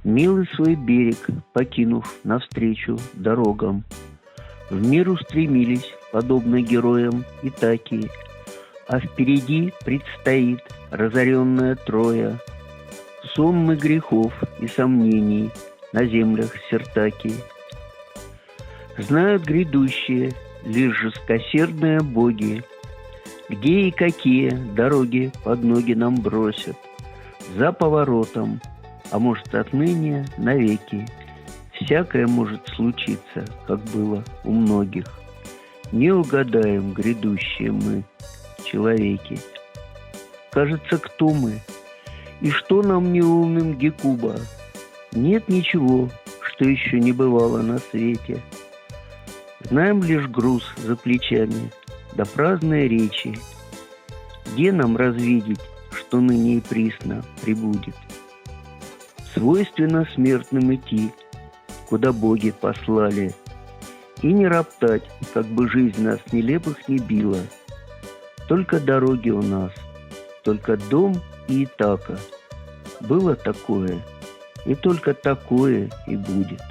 Милый свой берег, покинув навстречу дорогам, в мир устремились, подобно героям Итаки, а впереди предстоит разоренная Троя, сонмы грехов и сомнений на землях Сиртаки. Знают грядущие лишь жесткосердные боги, где и какие дороги под ноги нам бросят, за поворотом, а может отныне навеки. Всякое может случиться, как было у многих. Не угадаем грядущие мы, человеки. Кажется, кто мы? И что нам неумным Гекуба? Нет ничего, что еще не бывало на свете. Знаем лишь груз за плечами, да праздные речи. Где нам развидеть, что ныне и присно прибудет? Свойственно смертным идти, куда боги послали, и не роптать, как бы жизнь нас нелепых не била. Только дороги у нас, только дом и Итака. Было такое, и только такое и будет.